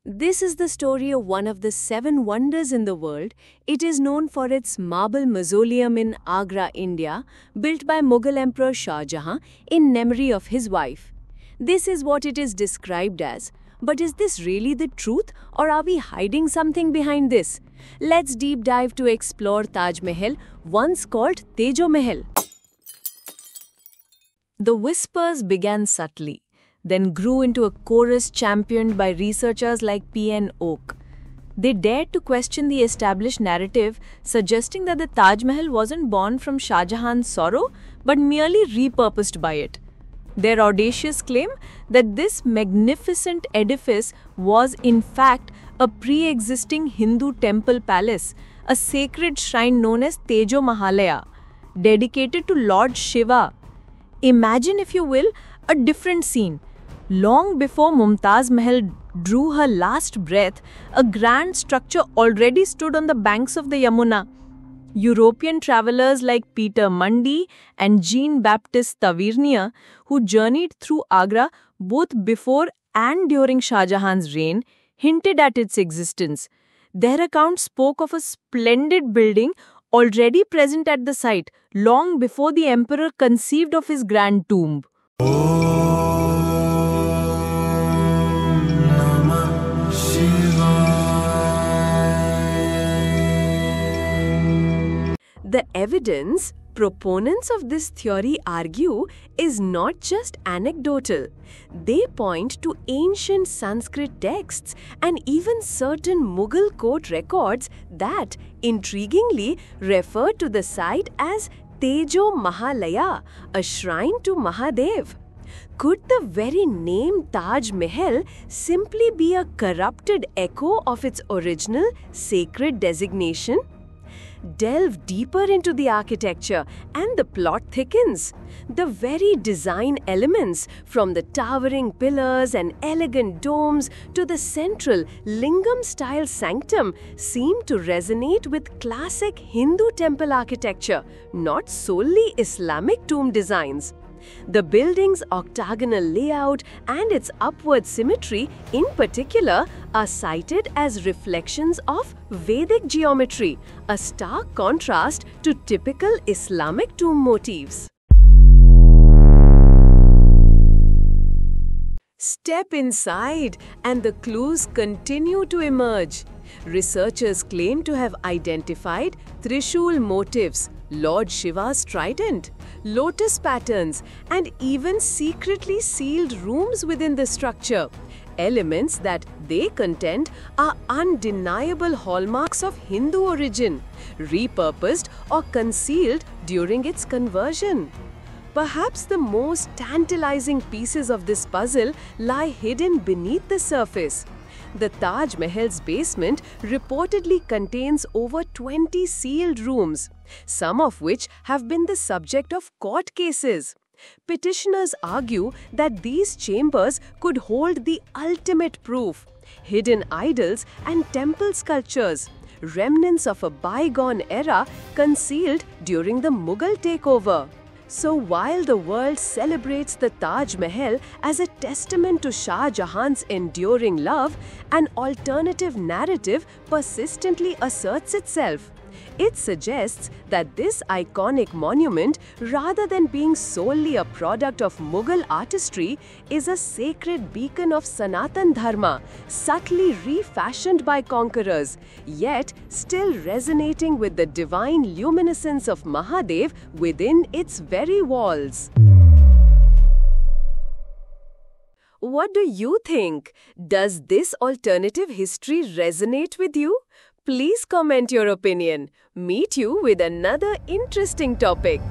This is the story of one of the seven wonders in the world. It is known for its marble mausoleum in Agra, India, built by Mughal Emperor Shah Jahan in memory of his wife. This is what it is described as. But is this really the truth, or are we hiding something behind this? Let's deep dive to explore Taj Mahal, once called Tejo Mahal. The whispers began subtly, then grew into a chorus championed by researchers like P.N. Oak. They dared to question the established narrative, suggesting that the Taj Mahal wasn't born from Shah Jahan's sorrow, but merely repurposed by it. Their audacious claim that this magnificent edifice was in fact a pre-existing Hindu temple palace, a sacred shrine known as Tejo Mahalaya, dedicated to Lord Shiva. Imagine, if you will, a different scene. Long before Mumtaz Mahal drew her last breath, a grand structure already stood on the banks of the Yamuna. European travelers like Peter Mundy and Jean-Baptiste Tavernier, who journeyed through Agra both before and during Shah Jahan's reign, hinted at its existence. Their account spoke of a splendid building already present at the site long before the emperor conceived of his grand tomb. The evidence proponents of this theory argue is not just anecdotal. They point to ancient Sanskrit texts and even certain Mughal court records that, intriguingly, refer to the site as Tejo Mahalaya, a shrine to Mahadev. Could the very name Taj Mahal simply be a corrupted echo of its original sacred designation? Delve deeper into the architecture and the plot thickens. The very design elements, from the towering pillars and elegant domes to the central Lingam-style sanctum, seem to resonate with classic Hindu temple architecture, not solely Islamic tomb designs. The building's octagonal layout and its upward symmetry, in particular, are cited as reflections of Vedic geometry, a stark contrast to typical Islamic tomb motifs. Step inside, and the clues continue to emerge. Researchers claim to have identified Trishul motifs, Lord Shiva's trident, lotus patterns, and even secretly sealed rooms within the structure. Elements that they contend are undeniable hallmarks of Hindu origin, repurposed or concealed during its conversion. Perhaps the most tantalizing pieces of this puzzle lie hidden beneath the surface. The Taj Mahal's basement reportedly contains over 20 sealed rooms, some of which have been the subject of court cases. Petitioners argue that these chambers could hold the ultimate proof: hidden idols and temple sculptures, remnants of a bygone era concealed during the Mughal takeover. So while the world celebrates the Taj Mahal as a testament to Shah Jahan's enduring love, an alternative narrative persistently asserts itself. It suggests that this iconic monument, rather than being solely a product of Mughal artistry, is a sacred beacon of Sanatan Dharma, subtly refashioned by conquerors, yet still resonating with the divine luminescence of Mahadev within its very walls. What do you think? Does this alternative history resonate with you? Please comment your opinion. Meet you with another interesting topic.